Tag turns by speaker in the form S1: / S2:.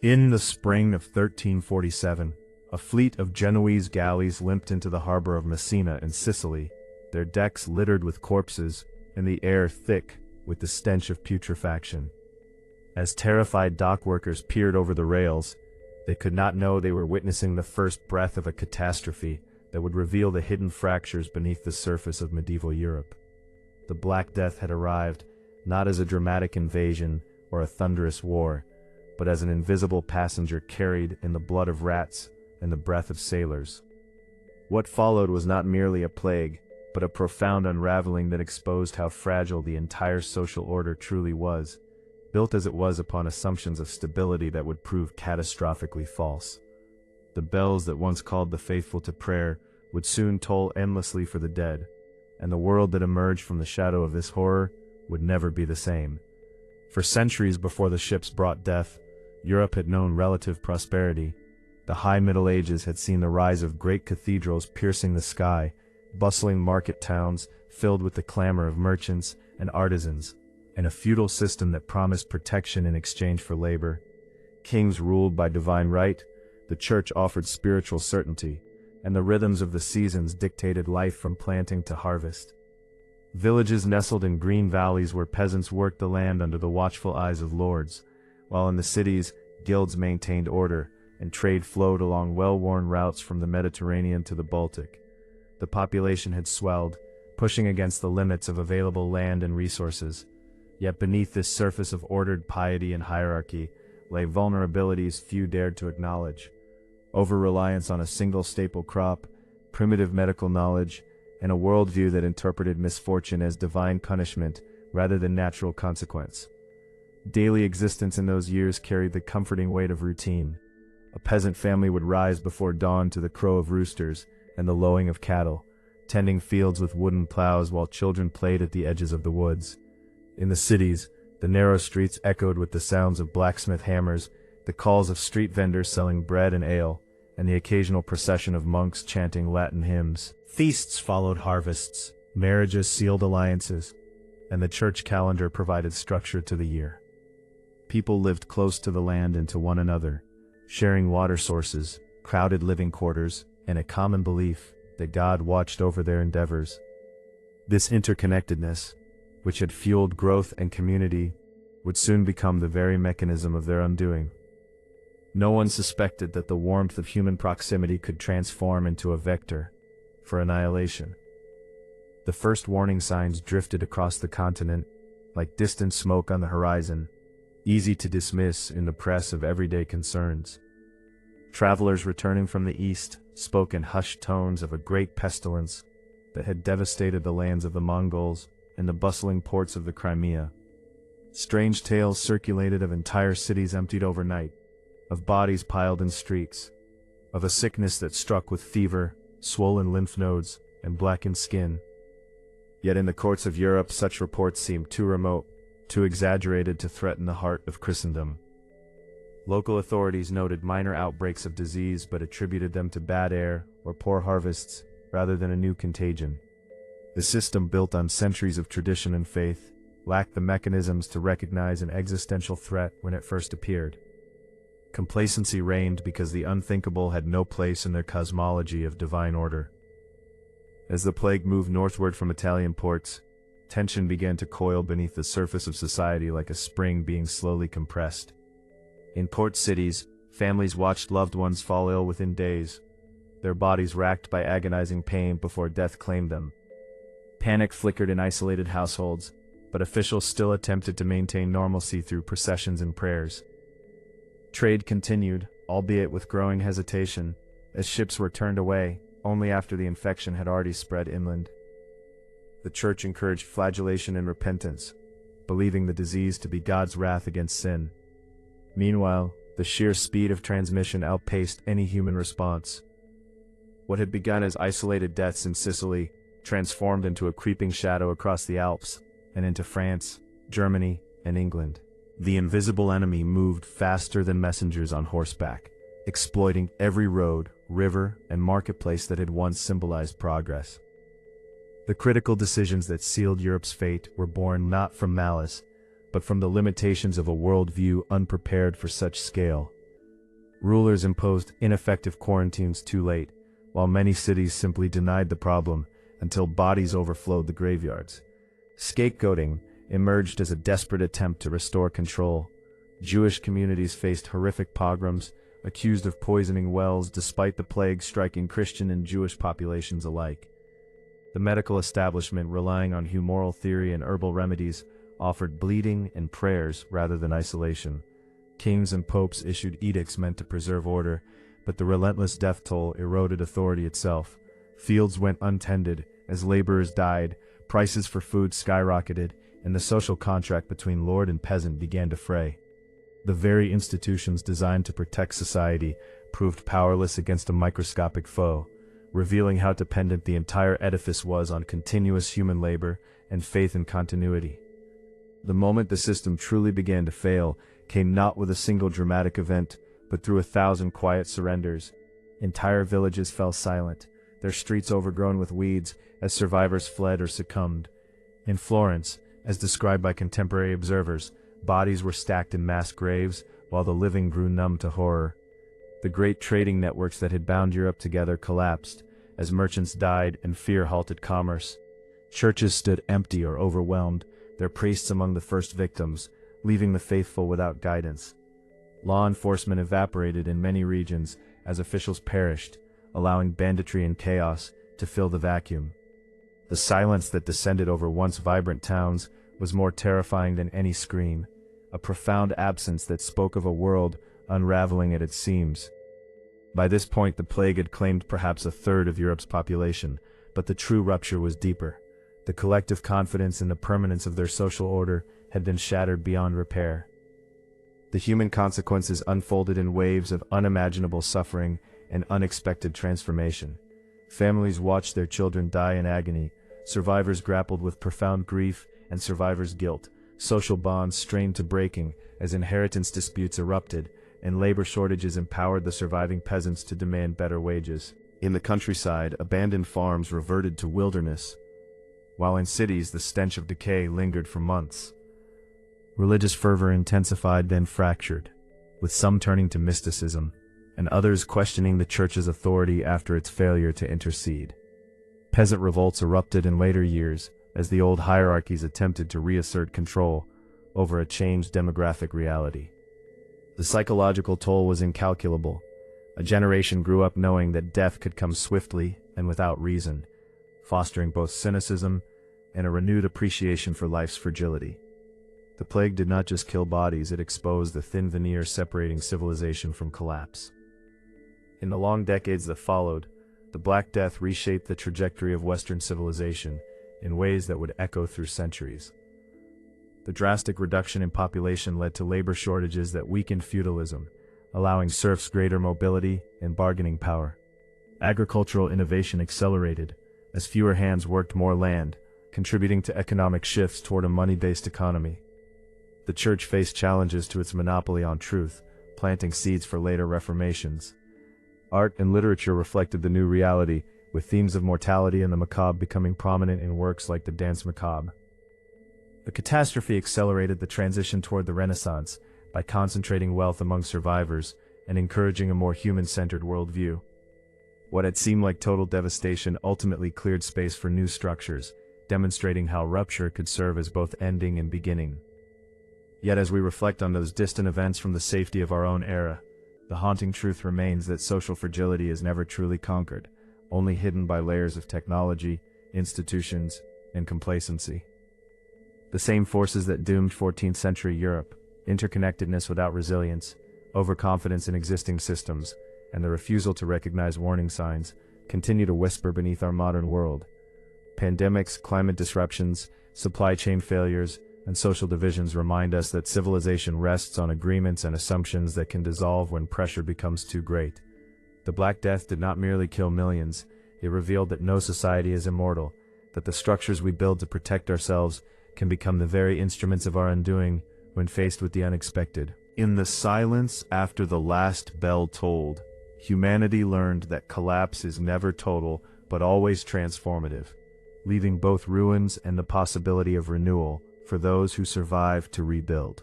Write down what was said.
S1: In the spring of 1347, a fleet of Genoese galleys limped into the harbor of Messina in Sicily, their decks littered with corpses and the air thick with the stench of putrefaction. As terrified dockworkers peered over the rails, they could not know they were witnessing the first breath of a catastrophe that would reveal the hidden fractures beneath the surface of medieval Europe. The Black Death had arrived, not as a dramatic invasion or a thunderous war, but as an invisible passenger carried in the blood of rats and the breath of sailors. What followed was not merely a plague, but a profound unraveling that exposed how fragile the entire social order truly was, built as it was upon assumptions of stability that would prove catastrophically false. The bells that once called the faithful to prayer would soon toll endlessly for the dead, and the world that emerged from the shadow of this horror would never be the same. For centuries before the ships brought death, Europe had known relative prosperity. The High Middle Ages had seen the rise of great cathedrals piercing the sky, bustling market towns filled with the clamor of merchants and artisans, and a feudal system that promised protection in exchange for labor. Kings ruled by divine right, the church offered spiritual certainty, and the rhythms of the seasons dictated life from planting to harvest. Villages nestled in green valleys where peasants worked the land under the watchful eyes of lords, while in the cities, guilds maintained order, and trade flowed along well-worn routes from the Mediterranean to the Baltic. The population had swelled, pushing against the limits of available land and resources. Yet beneath this surface of ordered piety and hierarchy lay vulnerabilities few dared to acknowledge. Over-reliance on a single staple crop, primitive medical knowledge, and a worldview that interpreted misfortune as divine punishment rather than natural consequence. Daily existence in those years carried the comforting weight of routine. A peasant family would rise before dawn to the crow of roosters and the lowing of cattle, tending fields with wooden plows while children played at the edges of the woods. In the cities, the narrow streets echoed with the sounds of blacksmith hammers, the calls of street vendors selling bread and ale, and the occasional procession of monks chanting Latin hymns. Feasts followed harvests, marriages sealed alliances, and the church calendar provided structure to the year. People lived close to the land and to one another, sharing water sources, crowded living quarters, and a common belief that God watched over their endeavors. This interconnectedness, which had fueled growth and community, would soon become the very mechanism of their undoing. No one suspected that the warmth of human proximity could transform into a vector for annihilation. The first warning signs drifted across the continent, like distant smoke on the horizon, easy to dismiss in the press of everyday concerns. Travelers returning from the east spoke in hushed tones of a great pestilence that had devastated the lands of the Mongols and the bustling ports of the Crimea. Strange tales circulated of entire cities emptied overnight, of bodies piled in streets, of a sickness that struck with fever, swollen lymph nodes, and blackened skin. Yet in the courts of Europe such reports seemed too remote, too exaggerated to threaten the heart of Christendom. Local authorities noted minor outbreaks of disease but attributed them to bad air or poor harvests rather than a new contagion. The system, built on centuries of tradition and faith, lacked the mechanisms to recognize an existential threat when it first appeared. Complacency reigned because the unthinkable had no place in their cosmology of divine order. As the plague moved northward from Italian ports, tension began to coil beneath the surface of society like a spring being slowly compressed. In port cities, families watched loved ones fall ill within days, their bodies racked by agonizing pain before death claimed them. Panic flickered in isolated households, but officials still attempted to maintain normalcy through processions and prayers. Trade continued, albeit with growing hesitation, as ships were turned away, only after the infection had already spread inland. The church encouraged flagellation and repentance, believing the disease to be God's wrath against sin. Meanwhile, the sheer speed of transmission outpaced any human response. What had begun as isolated deaths in Sicily transformed into a creeping shadow across the Alps, and into France, Germany, and England. The invisible enemy moved faster than messengers on horseback, exploiting every road, river, and marketplace that had once symbolized progress. The critical decisions that sealed Europe's fate were born not from malice, but from the limitations of a worldview unprepared for such scale. Rulers imposed ineffective quarantines too late, while many cities simply denied the problem until bodies overflowed the graveyards. Scapegoating emerged as a desperate attempt to restore control. Jewish communities faced horrific pogroms, accused of poisoning wells despite the plague striking Christian and Jewish populations alike. The medical establishment, relying on humoral theory and herbal remedies, offered bleeding and prayers rather than isolation. Kings and popes issued edicts meant to preserve order, but the relentless death toll eroded authority itself. Fields went untended as laborers died, prices for food skyrocketed, and the social contract between lord and peasant began to fray. The very institutions designed to protect society proved powerless against a microscopic foe, revealing how dependent the entire edifice was on continuous human labor and faith in continuity. The moment the system truly began to fail came not with a single dramatic event, but through 1,000 quiet surrenders. Entire villages fell silent, their streets overgrown with weeds as survivors fled or succumbed. In Florence, as described by contemporary observers, bodies were stacked in mass graves while the living grew numb to horror. The great trading networks that had bound Europe together collapsed as merchants died and fear halted commerce. Churches stood empty or overwhelmed, their priests among the first victims, leaving the faithful without guidance. Law enforcement evaporated in many regions as officials perished, allowing banditry and chaos to fill the vacuum. The silence that descended over once vibrant towns was more terrifying than any scream, a profound absence that spoke of a world unraveling at its seams. By this point, the plague had claimed perhaps a third of Europe's population, but the true rupture was deeper. The collective confidence in the permanence of their social order had been shattered beyond repair. The human consequences unfolded in waves of unimaginable suffering and unexpected transformation. Families watched their children die in agony, survivors grappled with profound grief and survivors' guilt, social bonds strained to breaking as inheritance disputes erupted, and labor shortages empowered the surviving peasants to demand better wages. In the countryside, abandoned farms reverted to wilderness, while in cities the stench of decay lingered for months. Religious fervor intensified, then fractured, with some turning to mysticism, and others questioning the church's authority after its failure to intercede. Peasant revolts erupted in later years as the old hierarchies attempted to reassert control over a changed demographic reality. The psychological toll was incalculable. A generation grew up knowing that death could come swiftly and without reason, fostering both cynicism and a renewed appreciation for life's fragility. The plague did not just kill bodies, it exposed the thin veneer separating civilization from collapse. In the long decades that followed, the Black Death reshaped the trajectory of Western civilization in ways that would echo through centuries. The drastic reduction in population led to labor shortages that weakened feudalism, allowing serfs greater mobility and bargaining power. Agricultural innovation accelerated, as fewer hands worked more land, contributing to economic shifts toward a money-based economy. The church faced challenges to its monopoly on truth, planting seeds for later reformations. Art and literature reflected the new reality, with themes of mortality and the macabre becoming prominent in works like the Danse Macabre. The catastrophe accelerated the transition toward the Renaissance by concentrating wealth among survivors and encouraging a more human-centered worldview. What had seemed like total devastation ultimately cleared space for new structures, demonstrating how rupture could serve as both ending and beginning. Yet as we reflect on those distant events from the safety of our own era, the haunting truth remains that social fragility is never truly conquered, only hidden by layers of technology, institutions, and complacency. The same forces that doomed 14th century Europe, interconnectedness without resilience, overconfidence in existing systems, and the refusal to recognize warning signs, continue to whisper beneath our modern world. Pandemics, climate disruptions, supply chain failures, and social divisions remind us that civilization rests on agreements and assumptions that can dissolve when pressure becomes too great. The Black Death did not merely kill millions, it revealed that no society is immortal, that the structures we build to protect ourselves can become the very instruments of our undoing when faced with the unexpected. In the silence after the last bell tolled, humanity learned that collapse is never total but always transformative, leaving both ruins and the possibility of renewal for those who survive to rebuild.